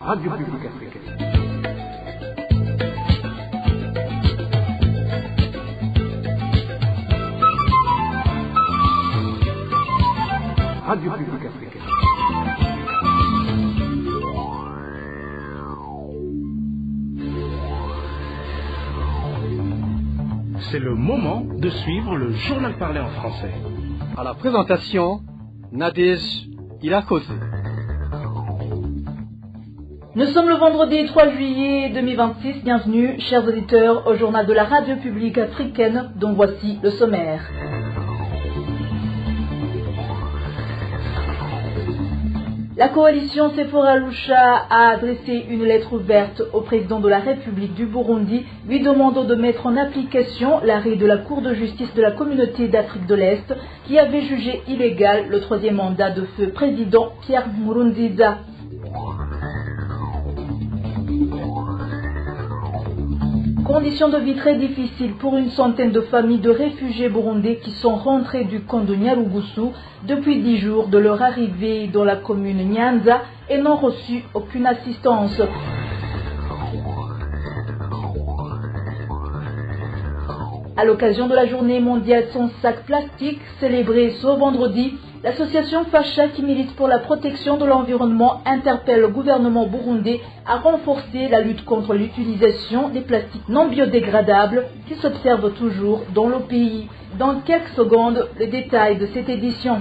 Radio Publique Africaine. Radio Publique Africaine. C'est le moment de suivre le journal parlé en français. À la présentation, Nadège Ilakose. Nous sommes le vendredi 3 juillet 2026. Bienvenue, chers auditeurs, au journal de la Radio Publique Africaine, dont voici le sommaire. La coalition Sephora-Lucha a adressé une lettre ouverte au président de la République du Burundi, lui demandant de mettre en application l'arrêt de la Cour de justice de la Communauté d'Afrique de l'Est qui avait jugé illégal le troisième mandat de feu président Pierre Nkurunziza. Conditions de vie très difficiles pour une centaine de familles de réfugiés burundais qui sont rentrés du camp de Nyarugusu depuis 10 jours de leur arrivée dans la commune Nyanza et n'ont reçu aucune assistance. À l'occasion de la journée mondiale sans sac plastique célébrée ce vendredi, l'association Facha qui milite pour la protection de l'environnement interpelle le gouvernement burundais à renforcer la lutte contre l'utilisation des plastiques non biodégradables qui s'observent toujours dans le pays. Dans quelques secondes, les détails de cette édition.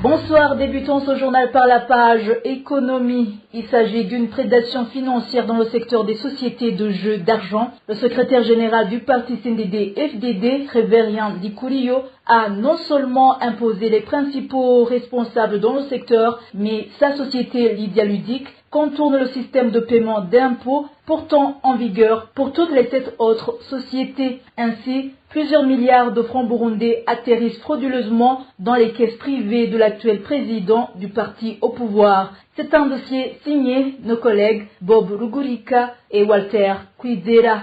Bonsoir, débutons ce journal par la page économie. Il s'agit d'une prédation financière dans le secteur des sociétés de jeux d'argent. Le secrétaire général du parti CNDD-FDD, Révérien Ndikurio, a non seulement imposé les principaux responsables dans le secteur, mais sa société Lydia Ludic contourne le système de paiement d'impôts pourtant en vigueur pour toutes les 7 autres sociétés. Ainsi, plusieurs milliards de francs burundais atterrissent frauduleusement dans les caisses privées de l'actuel président du parti au pouvoir. C'est un dossier signé nos collègues Bob Rugurika et Walter Kwizera.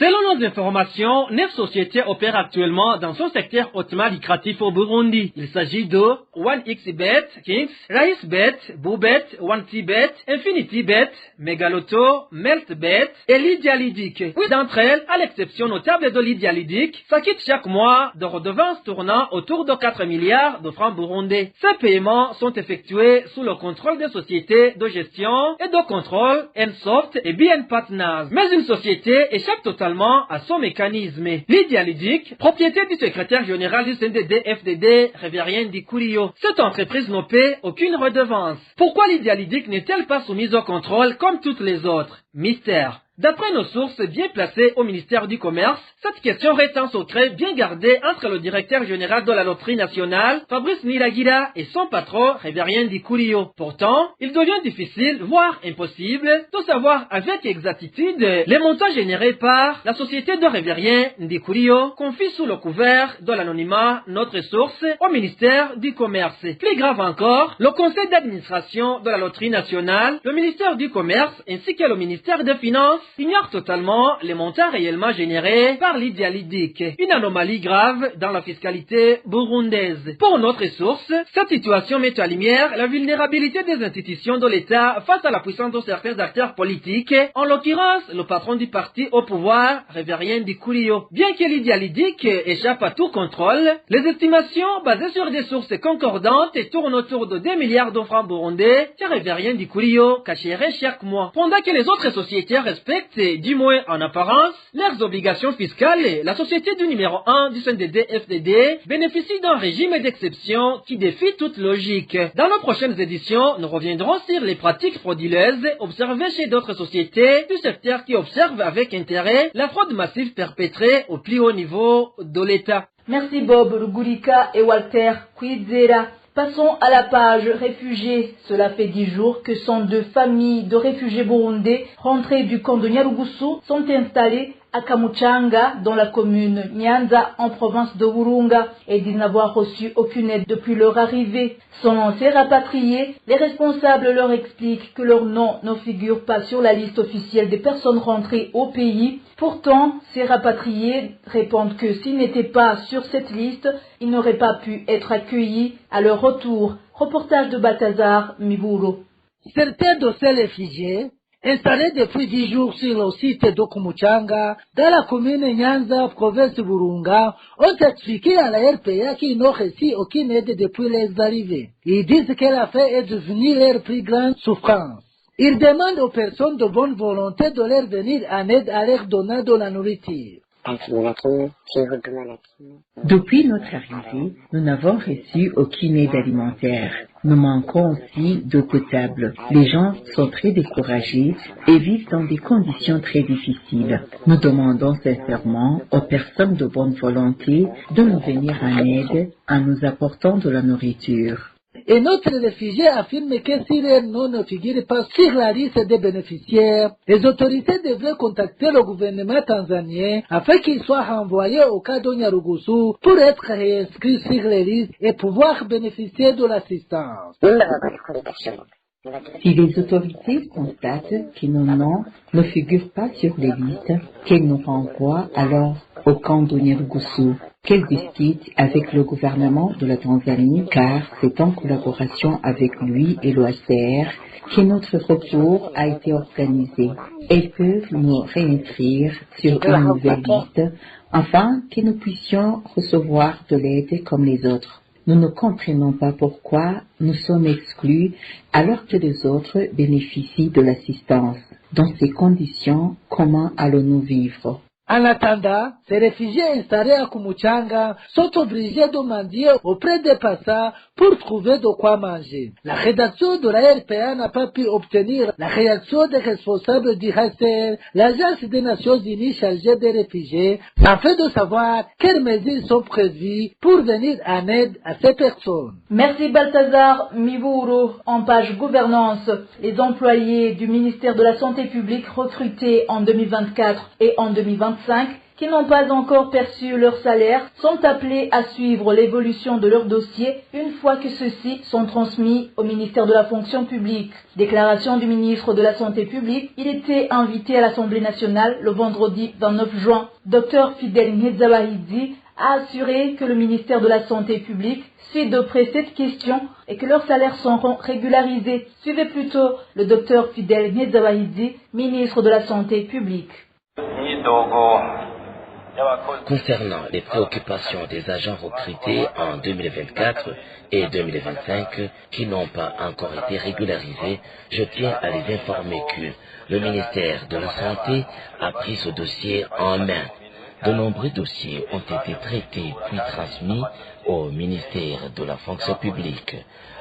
Selon nos informations, 9 sociétés opèrent actuellement dans ce secteur hautement lucratif au Burundi. Il s'agit de 1xBet, Kings, RiceBet, Boobet, 1tBet, InfinityBet, Megaloto, MeltBet et Lydia Ludic. 8 d'entre elles, à l'exception notable de Lydia Ludic, s'acquittent chaque mois de redevances tournant autour de 4 milliards de francs burundais. Ces paiements sont effectués sous le contrôle des sociétés de gestion et de contrôle Ensoft et BN Partners. Mais une société échappe totalement à son mécanisme. Lydia Ludic, propriété du secrétaire général du CNDD-FDD, Révérien Ndikurio. Cette entreprise ne paie aucune redevance. Pourquoi Lydia Ludic n'est-elle pas soumise au contrôle comme toutes les autres? Mystère. D'après nos sources bien placées au ministère du Commerce, cette question reste un secret bien gardé entre le directeur général de la loterie nationale, Fabrice Niragira, et son patron, Révérien Ndikurio. Pourtant, il devient difficile, voire impossible, de savoir avec exactitude les montants générés par la société de Révérien Ndikurio, confie sous le couvert de l'anonymat notre source au ministère du Commerce. Plus grave encore, le conseil d'administration de la loterie nationale, le ministère du Commerce ainsi que le ministère des Finances ignore totalement les montants réellement générés par Lydia Ludic. Une anomalie grave dans la fiscalité burundaise. Pour notre source, cette situation met en lumière la vulnérabilité des institutions de l'État face à la puissance de certains acteurs politiques, en l'occurrence le patron du parti au pouvoir, Révérien Ndikurio. Bien que Lydia Ludic échappe à tout contrôle, les estimations basées sur des sources concordantes tournent autour de 2 milliards de francs burundais que Révérien Ndikurio cacherait chaque mois. Pendant que les autres sociétés respectent, du moins en apparence, leurs obligations fiscales, la société du numéro 1 du CNDD-FDD bénéficie d'un régime d'exception qui défie toute logique. Dans nos prochaines éditions, nous reviendrons sur les pratiques frauduleuses observées chez d'autres sociétés du secteur qui observent avec intérêt la fraude massive perpétrée au plus haut niveau de l'État. Merci Bob Rugurika et Walter Kwizera. Passons à la page réfugiés. Cela fait 10 jours que 102 familles de réfugiés burundais rentrés du camp de Nyarugusu sont installées à Kamuchanga, dans la commune Nyanza, en province de Burunga, et disent n'avoir reçu aucune aide depuis leur arrivée. Selon ces rapatriés, les responsables leur expliquent que leur nom ne figure pas sur la liste officielle des personnes rentrées au pays. Pourtant, ces rapatriés répondent que s'ils n'étaient pas sur cette liste, ils n'auraient pas pu être accueillis à leur retour. Reportage de Balthazar Miburo. Certains de ces réfugiés, installés depuis 10 jours sur le site de Kamuchanga, dans la commune Nyanza, province de Burunga, ont expliqué à la RPA qu'ils n'ont reçu aucune aide depuis les arrivées. Ils disent que l'affaire est devenue leur plus grande souffrance. Ils demandent aux personnes de bonne volonté de leur venir en aide à leur donner de la nourriture. Depuis notre arrivée, nous n'avons reçu aucune aide alimentaire. Nous manquons aussi d'eau potable. Les gens sont très découragés et vivent dans des conditions très difficiles. Nous demandons sincèrement aux personnes de bonne volonté de nous venir en aide en nous apportant de la nourriture. Et notre réfugié affirme que si leur nom ne figure pas sur la liste des bénéficiaires, les autorités devraient contacter le gouvernement tanzanien afin qu'il soit renvoyé au cas de Nyarugusu pour être réinscrit sur les listes et pouvoir bénéficier de l'assistance. Si les autorités constatent que nos noms ne figurent pas sur les listes, qu'elles nous renvoient alors au camp de Nyarugusu, qu'elles discutent avec le gouvernement de la Tanzanie, car c'est en collaboration avec lui et l'OHCR que notre retour a été organisé. Elles peuvent nous réinscrire sur une nouvelle liste afin que nous puissions recevoir de l'aide comme les autres. Nous ne comprenons pas pourquoi nous sommes exclus alors que les autres bénéficient de l'assistance. Dans ces conditions, comment allons-nous vivre? En attendant, ces réfugiés installés à Kamuchanga sont obligés de mendier auprès des passants pour trouver de quoi manger. La rédaction de la RPA n'a pas pu obtenir la réaction des responsables du HCR, l'agence des Nations Unies chargée des réfugiés, afin de savoir quelles mesures sont prévues pour venir en aide à ces personnes. Merci Balthazar Miburo. En page gouvernance, les employés du ministère de la Santé publique recrutés en 2024 et en 2025 qui n'ont pas encore perçu leur salaire sont appelés à suivre l'évolution de leur dossier une fois que ceux-ci sont transmis au ministère de la fonction publique. Déclaration du ministre de la Santé publique, il était invité à l'Assemblée nationale le vendredi 29 juin. Dr Fidel Nhezabahidzi a assuré que le ministère de la Santé publique suit de près cette question et que leurs salaires seront régularisés. Suivez plutôt le Dr Fidel Nhezabahidzi, ministre de la Santé publique. Concernant les préoccupations des agents recrutés en 2024 et 2025 qui n'ont pas encore été régularisés, je tiens à les informer que le ministère de la Santé a pris ce dossier en main. De nombreux dossiers ont été traités puis transmis au ministère de la fonction publique.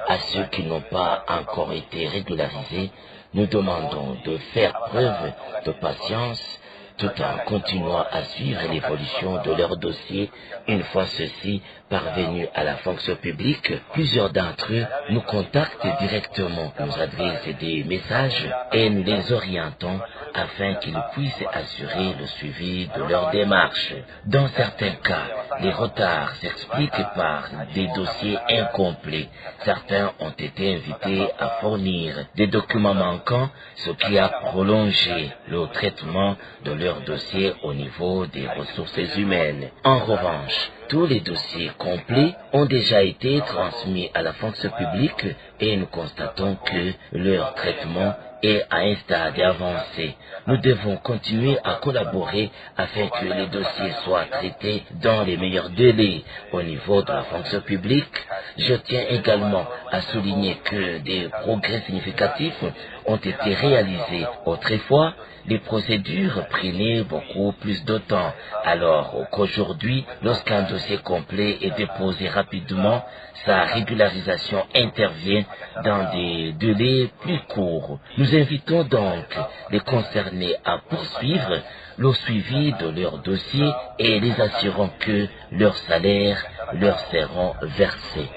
À ceux qui n'ont pas encore été régularisés, nous demandons de faire preuve de patience tout en continuant à suivre l'évolution de leur dossier une fois ceux-ci parvenus à la fonction publique. Plusieurs d'entre eux nous contactent directement, nous adressent des messages et nous les orientons afin qu'ils puissent assurer le suivi de leur démarche. Dans certains cas, les retards s'expliquent par des dossiers incomplets. Certains ont été invités à fournir des documents manquants, ce qui a prolongé le traitement de leur dossier au niveau des ressources humaines. En revanche, tous les dossiers complets ont déjà été transmis à la fonction publique et nous constatons que leur traitement est à un stade avancé. Nous devons continuer à collaborer afin que les dossiers soient traités dans les meilleurs délais au niveau de la fonction publique. Je tiens également à souligner que des progrès significatifs ont été réalisés. Autrefois, les procédures prenaient beaucoup plus de temps, alors qu'aujourd'hui, lorsqu'un dossier complet est déposé rapidement, sa régularisation intervient dans des délais plus courts. Nous invitons donc les concernés à poursuivre le suivi de leur dossier et les assurons que leurs salaires leur seront versés.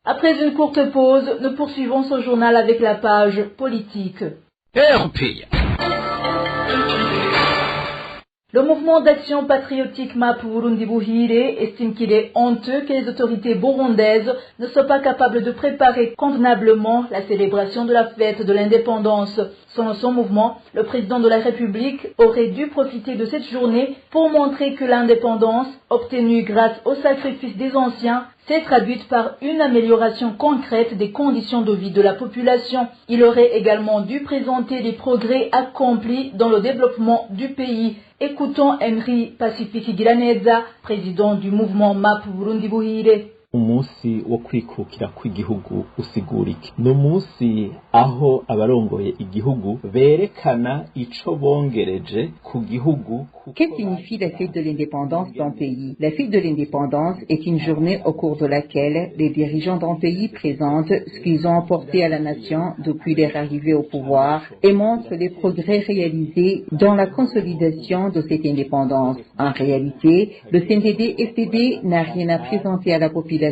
Après une courte pause, nous poursuivons ce journal avec la page politique. RPA. Le mouvement d'action patriotique MAP Burundi Buhire estime qu'il est honteux que les autorités burundaises ne soient pas capables de préparer convenablement la célébration de la fête de l'indépendance. Selon son mouvement, le président de la République aurait dû profiter de cette journée pour montrer que l'indépendance, obtenue grâce au sacrifice des anciens, s'est traduite par une amélioration concrète des conditions de vie de la population. Il aurait également dû présenter les progrès accomplis dans le développement du pays. Écoutons Henry Pacifique Giraneza, président du mouvement MAP Burundi Buhire. umunsi wo kwikukira kw'igihugu usigura iki? Ni umunsi aho abarongoye igihugu berekana ico bongereje ku gihugu. Que signifie la fête de l'indépendance d'un pays? La fête de l'indépendance est une journée au cours de laquelle les dirigeants d'un pays présentent ce qu'ils ont apporté à la nation depuis leur arrivée au pouvoir et montrent les progrès réalisés dans la consolidation de cette indépendance. En réalité, le CNDD-FDD n'a rien à présenter à la population.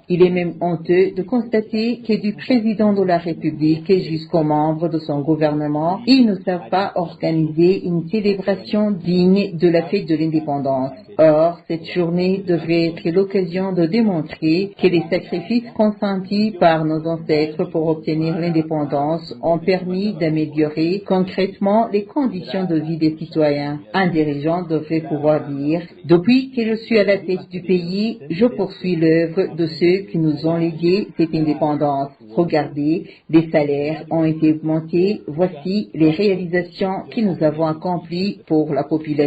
Il est même honteux de constater que du président de la République jusqu'aux membres de son gouvernement, ils ne savent pas organiser une célébration digne de la fête de l'indépendance. Or, cette journée devrait être l'occasion de démontrer que les sacrifices consentis par nos ancêtres pour obtenir l'indépendance ont permis d'améliorer concrètement les conditions de vie des citoyens. Un dirigeant devrait pouvoir dire « Depuis que je suis à la tête du pays, je poursuis l'œuvre de ceux qui nous ont légué cette indépendance. Regardez, les salaires ont été augmentés, voici les réalisations que nous avons accomplies pour la population. »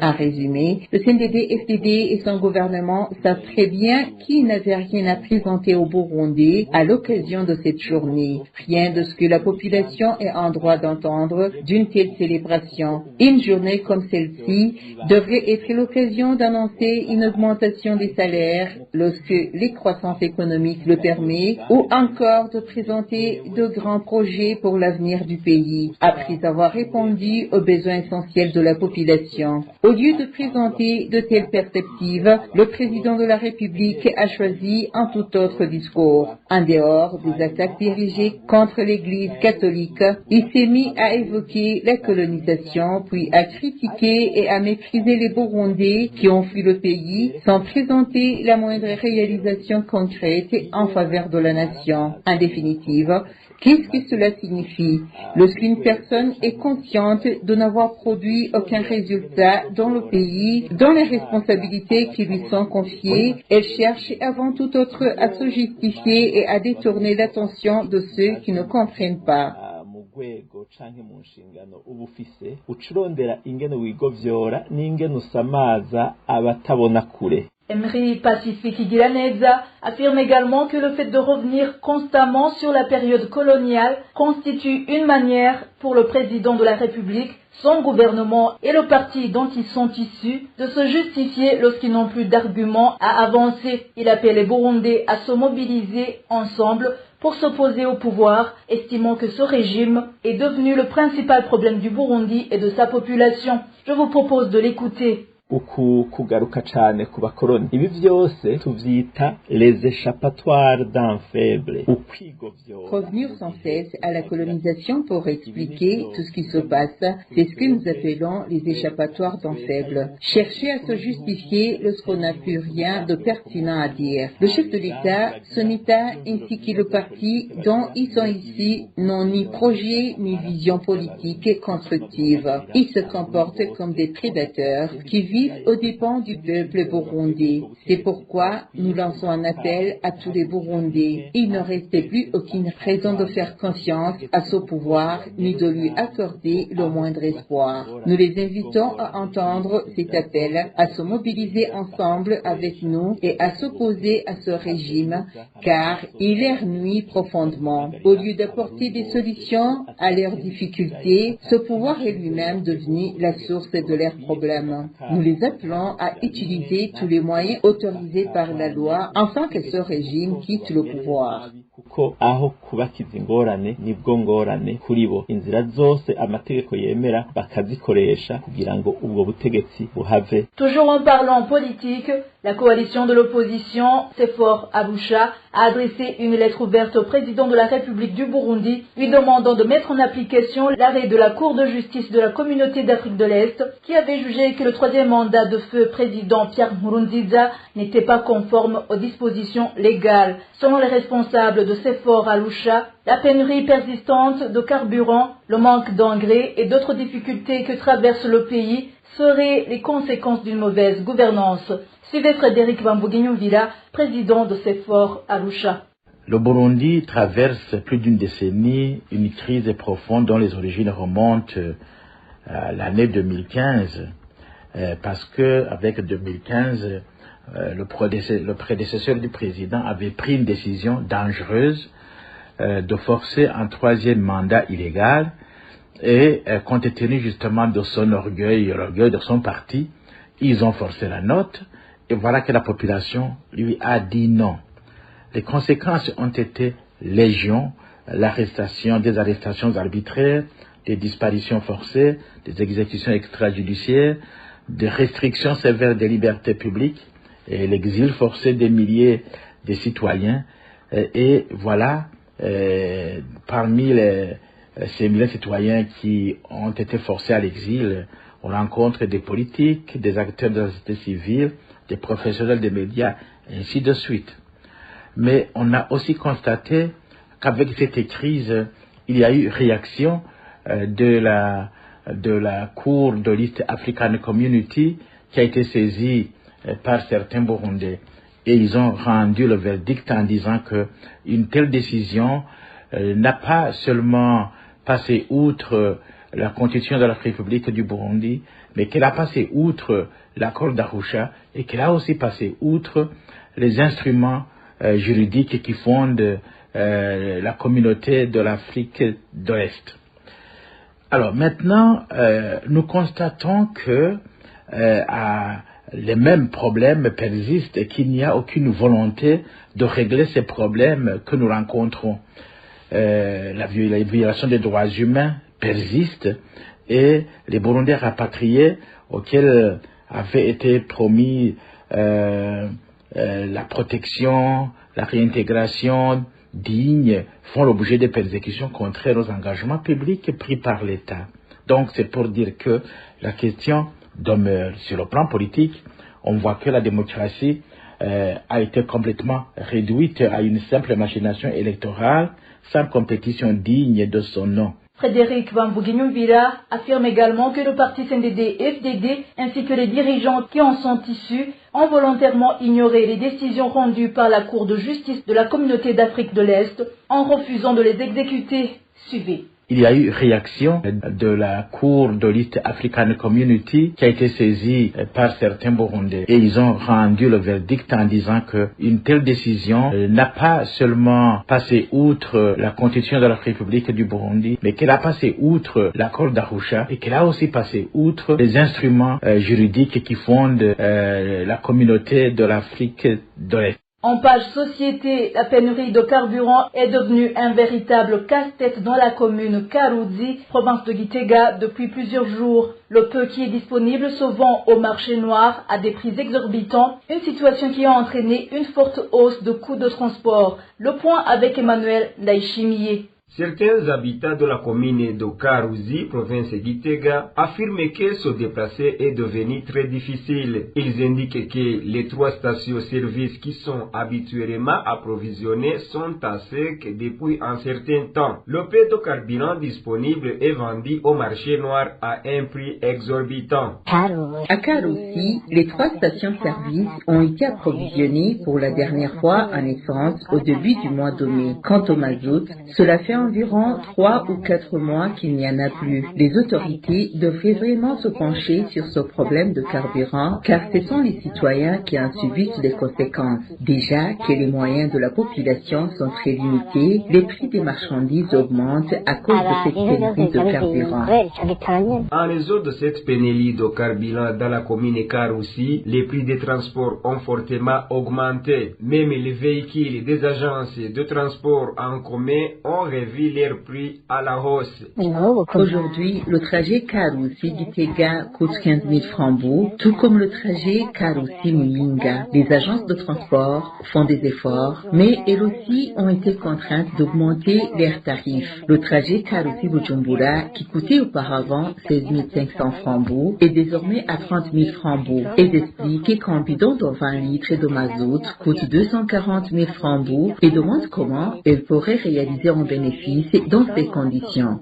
En résumé, le CNDD-FDD et son gouvernement savent très bien qu'ils n'avaient rien à présenter au Burundi à l'occasion de cette journée. Rien de ce que la population ait en droit d'entendre d'une telle célébration. Une journée comme celle-ci devrait être l'occasion d'annoncer une augmentation des salaires lorsque les croissances économiques le permettent ou encore de présenter de grands projets pour l'avenir du pays après avoir répondu aux besoins essentiels de la population. Au lieu de présenter de telles perspectives, le président de la République a choisi un tout autre discours. En dehors des attaques dirigées contre l'Église catholique, il s'est mis à évoquer la colonisation, puis à critiquer et à mépriser les Burundais qui ont fui le pays sans présenter la moindre réalisation concrète en faveur de la nation. En définitive, qu'est-ce que cela signifie? Lorsqu'une personne est consciente de n'avoir produit aucun résultat dans le pays, dans les responsabilités qui lui sont confiées, elle cherche avant tout autre à se justifier et à détourner l'attention de ceux qui ne comprennent pas. Rwego canke mu nshingano uba ufise ucurondera ingene wigovyora n'ingene usamaza abatabona kure. Emery Pacifique Giraneza affirme également que le fait de revenir constamment sur la période coloniale constitue une manière pour le président de la République, son gouvernement et le parti dont ils sont issus de se justifier lorsqu'ils n'ont plus d'arguments à avancer. Il appelle les Burundais à se mobiliser ensemble pour s'opposer au pouvoir, estimant que ce régime est devenu le principal problème du Burundi et de sa population. Je vous propose de l'écouter. Kugaruka cane ku bakoroni ibi vyose tuvyita les échappatoires d'un faible. Revenir sans cesse à la colonisation pour expliquer tout ce qui se passe, c'est ce que nous appelons les échappatoires d'un faible. Chercher à se justifier lorsqu'on n'a plus rien de pertinent à dire. Le chef de l'État, son État ainsi que le parti dont ils sont ici n'ont ni projet ni vision politique constructive. Ils se comportent comme des prédateurs qui vivent aux dépens du peuple burundais. C'est pourquoi nous lançons un appel à tous les Burundais. Il ne restait plus aucune raison de faire confiance à ce pouvoir ni de lui accorder le moindre espoir. Nous les invitons à entendre cet appel, à se mobiliser ensemble avec nous et à s'opposer à ce régime, car il leur nuit profondément. Au lieu d'apporter des solutions à leurs difficultés, ce pouvoir est lui-même devenu la source de leurs problèmes. Nous les appelons à utiliser tous les moyens autorisés par la loi afin que ce régime quitte le pouvoir. kuko aho kubakiza ingorane nibwo ngorane kuri bo inzira zose amategeko yemera bakazikoresha kugira ngo ubwo butegetsi buhave. Toujours en parlant politique, la coalition de l'opposition, Sefor Arusha, a adressé une lettre ouverte au président de la République du Burundi, lui demandant de mettre en application l'arrêt de la Cour de justice de la Communauté d'Afrique de l'Est, qui avait jugé que le troisième mandat de feu président Pierre Nkurunziza n'était pas conforme aux dispositions légales. Selon les responsables de Sefor Arusha, la pénurie persistante de carburant, le manque d'engrais et d'autres difficultés que traverse le pays seraient les conséquences d'une mauvaise gouvernance. Suivez Frédéric Bambouguignouvila, président de Sefor Arusha. Le Burundi traverse plus d'une décennie une crise profonde dont les origines remontent à l'année 2015, parce que avec 2015, le prédécesseur du président avait pris une décision dangereuse de forcer un troisième mandat illégal et compte tenu justement de son orgueil, l'orgueil de son parti, ils ont forcé la note et voilà que la population lui a dit non. Les conséquences ont été légion, des arrestations arbitraires, des disparitions forcées, des exécutions extrajudiciaires, des restrictions sévères des libertés publiques et l'exil forcé des milliers de citoyens. Et voilà, parmi ces milliers de citoyens qui ont été forcés à l'exil, on rencontre des politiques, des acteurs de la société civile, des professionnels des médias, ainsi de suite. Mais on a aussi constaté qu'avec cette crise, il y a eu réaction de la Cour de l'East African Community qui a été saisie par certains Burundais. Et ils ont rendu le verdict en disant que une telle décision n'a pas seulement passé outre la Constitution de la République du Burundi, mais qu'elle a passé outre l'accord d'Arusha et qu'elle a aussi passé outre les instruments juridiques qui fondent la communauté de l'Afrique de l'Est. Alors maintenant, nous constatons que les mêmes problèmes persistent et qu'il n'y a aucune volonté de régler ces problèmes que nous rencontrons. La violation des droits humains persiste et les Burundais rapatriés auxquels avait été promis la protection, la réintégration digne font l'objet de persécutions contraires aux engagements publics pris par l'État. Donc c'est pour dire que la question demeure. Sur le plan politique, on voit que la démocratie a été complètement réduite à une simple machination électorale sans compétition digne de son nom. Frédéric Bambouguignouvila affirme également que le parti CNDD-FDD ainsi que les dirigeants qui en sont issus ont volontairement ignoré les décisions rendues par la Cour de justice de la Communauté d'Afrique de l'Est en refusant de les exécuter. Suivez. Il y a eu réaction de la Cour de l'East African Community qui a été saisie par certains Burundais. Et ils ont rendu le verdict en disant que une telle décision n'a pas seulement passé outre la Constitution de la République du Burundi, mais qu'elle a passé outre l'accord d'Arusha et qu'elle a aussi passé outre les instruments juridiques qui fondent la communauté de l'Afrique de l'Est. En page société, la pénurie de carburant est devenue un véritable casse-tête dans la commune Karuzi, province de Gitega, depuis plusieurs jours. Le peu qui est disponible se vend au marché noir à des prix exorbitants, une situation qui a entraîné une forte hausse de coûts de transport. Le point avec Emmanuel Ndaïchimié. Certains habitants de la commune de Karuzi, province de Gitega, affirment que se déplacer est devenu très difficile. Ils indiquent que les 3 stations-service qui sont habituellement approvisionnées sont à sec depuis un certain temps. Le peu de carburant disponible est vendu au marché noir à un prix exorbitant. À Karuzi, les 3 stations-service ont été approvisionnées pour la dernière fois en essence au début du mois de mai. Quant au mazout, cela fait fait environ 3 ou 4 mois qu'il n'y en a plus. Les autorités devraient vraiment se pencher sur ce problème de carburant, car ce sont les citoyens qui en subissent les conséquences. Déjà que les moyens de la population sont très limités, les prix des marchandises augmentent à cause de cette pénurie de carburant. En raison de cette pénurie de carburant dans la commune Karoussi, les prix des transports ont fortement augmenté. Même les véhicules des agences de transport en commun ont revu leurs prix à la hausse. Aujourd'hui, le trajet Karoussi-Gitega coûte 15 000 francs, tout comme le trajet Karoussi-Muminga. Les agences de transport font des efforts, mais elles aussi ont été contraintes d'augmenter leurs tarifs. Le trajet Karoussi-Bujumbura, qui coûtait auparavant 16 500 francs, est désormais à 30 000 francs. Elles expliquent qu'un bidon de 20 litres de mazout coûte 240 000 francs et demandent comment elles pourraient réaliser un bénéfice dans ces conditions.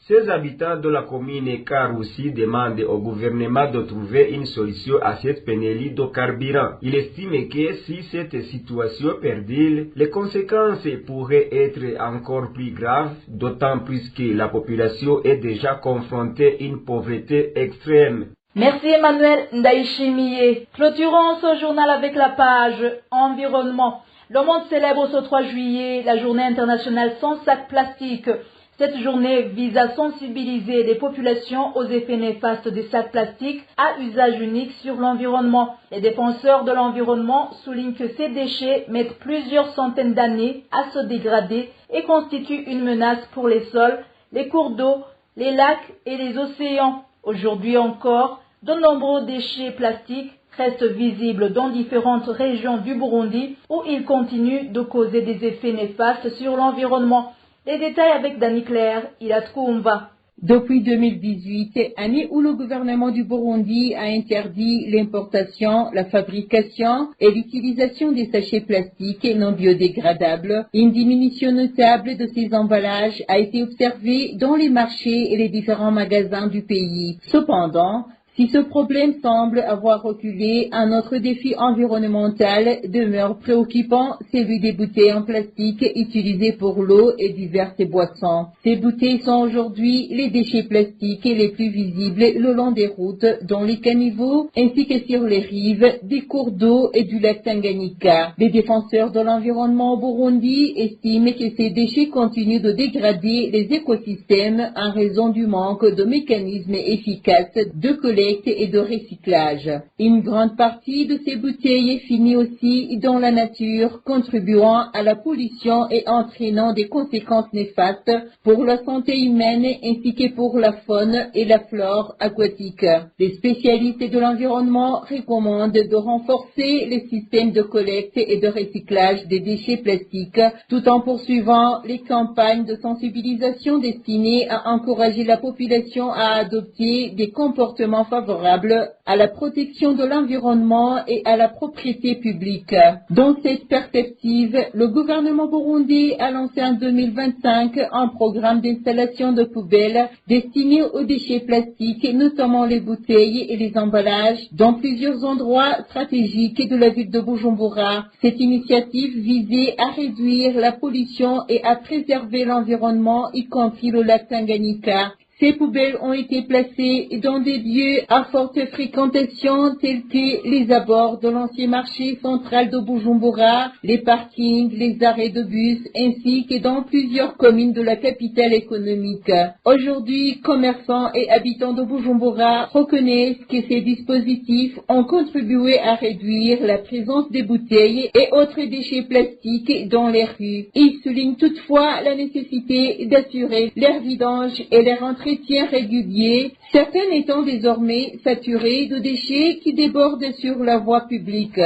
Ces habitants de la commune Karoussi demandent au gouvernement de trouver une solution à cette pénurie de carburant. Il estime que si cette situation perdure, les conséquences pourraient être encore plus graves, d'autant plus que la population est déjà confrontée à une pauvreté extrême. Merci Emmanuel Ndaïchimiye. Clôturons ce journal avec la page environnement. Le monde célèbre ce 3 juillet la journée internationale sans sac plastique. Cette journée vise à sensibiliser les populations aux effets néfastes des sacs plastiques à usage unique sur l'environnement. Les défenseurs de l'environnement soulignent que ces déchets mettent plusieurs centaines d'années à se dégrader et constituent une menace pour les sols, les cours d'eau, les lacs et les océans. Aujourd'hui encore, de nombreux déchets plastiques restent visibles dans différentes régions du Burundi où ils continuent de causer des effets néfastes sur l'environnement. Les détails avec Dani Claire, Ilatkoumba. Depuis 2018, année où le gouvernement du Burundi a interdit l'importation, la fabrication et l'utilisation des sachets plastiques non biodégradables, une diminution notable de ces emballages a été observée dans les marchés et les différents magasins du pays. Cependant, si ce problème semble avoir reculé, un autre défi environnemental demeure préoccupant, celui des bouteilles en plastique utilisées pour l'eau et diverses boissons. Ces bouteilles sont aujourd'hui les déchets plastiques les plus visibles le long des routes, dans les caniveaux, ainsi que sur les rives des cours d'eau et du lac Tanganyika. Les défenseurs de l'environnement au Burundi estiment que ces déchets continuent de dégrader les écosystèmes en raison du manque de mécanismes efficaces de collecte et de recyclage. Une grande partie de ces bouteilles finit aussi dans la nature, contribuant à la pollution et entraînant des conséquences néfastes pour la santé humaine ainsi que pour la faune et la flore aquatique. Les spécialistes de l'environnement recommandent de renforcer les systèmes de collecte et de recyclage des déchets plastiques tout en poursuivant les campagnes de sensibilisation destinées à encourager la population à adopter des comportements favorables à la protection de l'environnement et à la propriété publique. Dans cette perspective, le gouvernement burundais a lancé en 2025 un programme d'installation de poubelles destiné aux déchets plastiques, notamment les bouteilles et les emballages, dans plusieurs endroits stratégiques de la ville de Bujumbura. Cette initiative visait à réduire la pollution et à préserver l'environnement, y compris le lac Tanganyika. Ces poubelles ont été placées dans des lieux à forte fréquentation tels que les abords de l'ancien marché central de Bujumbura, les parkings, les arrêts de bus, ainsi que dans plusieurs communes de la capitale économique. Aujourd'hui, commerçants et habitants de Bujumbura reconnaissent que ces dispositifs ont contribué à réduire la présence des bouteilles et autres déchets plastiques dans les rues. Ils soulignent toutefois la nécessité d'assurer leur vidange et leur entrée réguliers, certains étant désormais saturés de déchets qui débordent sur la voie publique.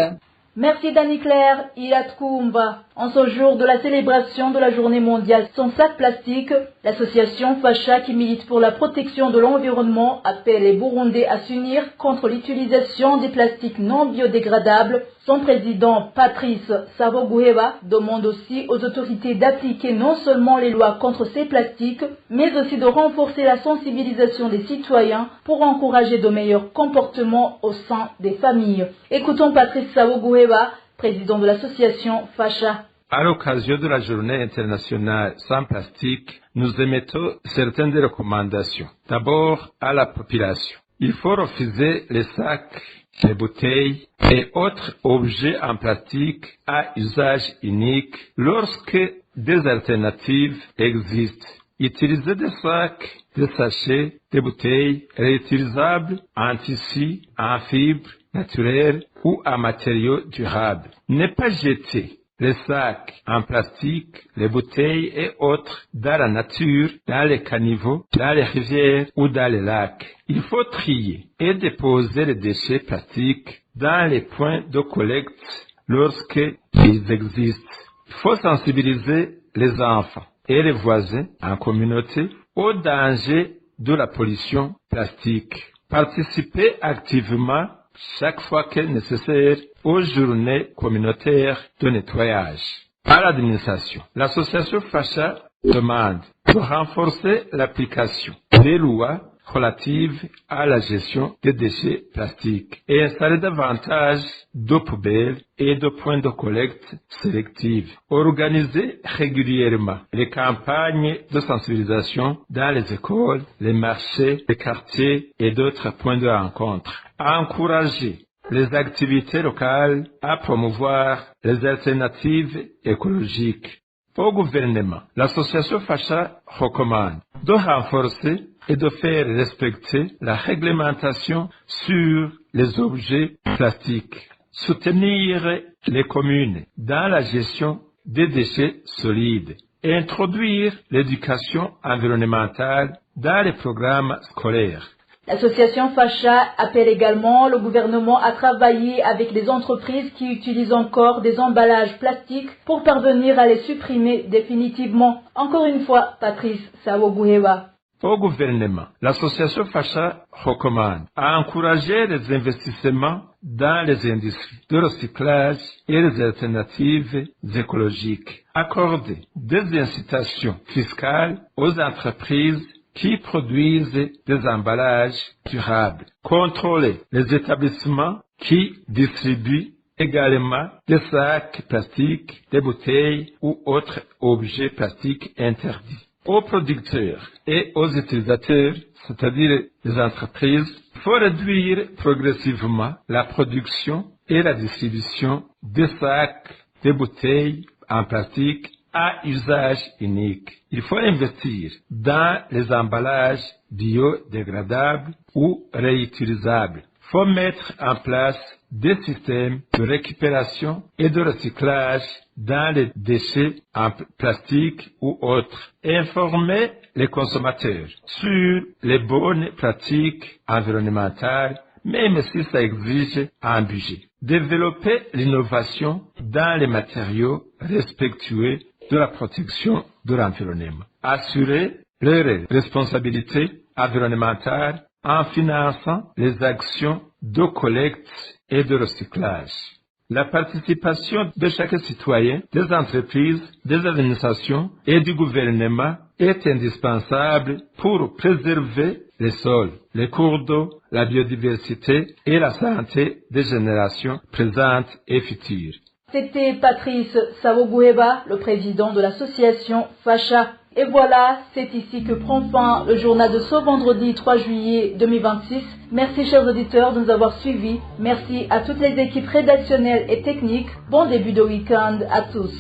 Merci Dani Claire, Ilatkoumba. En ce jour de la célébration de la journée mondiale sans sac plastique, l'association Facha qui milite pour la protection de l'environnement appelle les Burundais à s'unir contre l'utilisation des plastiques non biodégradables. Son président Patrice Savoguheba demande aussi aux autorités d'appliquer non seulement les lois contre ces plastiques, mais aussi de renforcer la sensibilisation des citoyens pour encourager de meilleurs comportements au sein des familles. Écoutons Patrice Savoguheba, président de l'association Facha. À l'occasion de la journée internationale sans plastique, nous émettons certaines recommandations. D'abord, à la population. Il faut refuser les sacs, les bouteilles et autres objets en plastique à usage unique lorsque des alternatives existent. Utiliser des sacs, des sachets, des bouteilles réutilisables en tissu, en fibres naturelles ou en matériaux durables. Ne pas jeter les sacs en plastique, les bouteilles et autres dans la nature, dans les caniveaux, dans les rivières ou dans les lacs. Il faut trier et déposer les déchets plastiques dans les points de collecte lorsqu'ils existent. Il faut sensibiliser les enfants et les voisins en communauté au danger de la pollution plastique. Participer activement chaque fois que nécessaire aux journées communautaires de nettoyage. À l'administration, l'association FACHA demande de renforcer l'application des lois relatives à la gestion des déchets plastiques et installer davantage de poubelles et de points de collecte sélectifs. Organiser régulièrement les campagnes de sensibilisation dans les écoles, les marchés, les quartiers et d'autres points de rencontre. Encourager les activités locales à promouvoir les alternatives écologiques. Au gouvernement, l'association FACHA recommande de renforcer et de faire respecter la réglementation sur les objets plastiques. Soutenir les communes dans la gestion des déchets solides. Et introduire l'éducation environnementale dans les programmes scolaires. L'association FACHA appelle également le gouvernement à travailler avec les entreprises qui utilisent encore des emballages plastiques pour parvenir à les supprimer définitivement. Encore une fois, Patrice Sawoguhewa. Au gouvernement, l'association FACHA recommande à encourager les investissements dans les industries de recyclage et les alternatives écologiques. Accorder des incitations fiscales aux entreprises qui produisent des emballages durables. Contrôler les établissements qui distribuent également des sacs plastiques, des bouteilles ou autres objets plastiques interdits. Aux producteurs et aux utilisateurs, c'est-à-dire les entreprises, il faut réduire progressivement la production et la distribution des sacs, des bouteilles en plastique à usage unique. Il faut investir dans les emballages biodégradables ou réutilisables. Il faut mettre en place des systèmes de récupération et de recyclage dans les déchets en plastique ou autres. Informer les consommateurs sur les bonnes pratiques environnementales, même si ça exige un budget. Développer l'innovation dans les matériaux respectueux de la protection de l'environnement. Assurer leur responsabilité environnementale en finançant les actions de collecte et de recyclage. La participation de chaque citoyen, des entreprises, des administrations et du gouvernement est indispensable pour préserver les sols, les cours d'eau, la biodiversité et la santé des générations présentes et futures. C'était Patrice Sawoguhewa, le président de l'association FACHA. Et voilà, c'est ici que prend fin le journal de ce vendredi 3 juillet 2026. Merci chers auditeurs de nous avoir suivis. Merci à toutes les équipes rédactionnelles et techniques. Bon début de week-end à tous.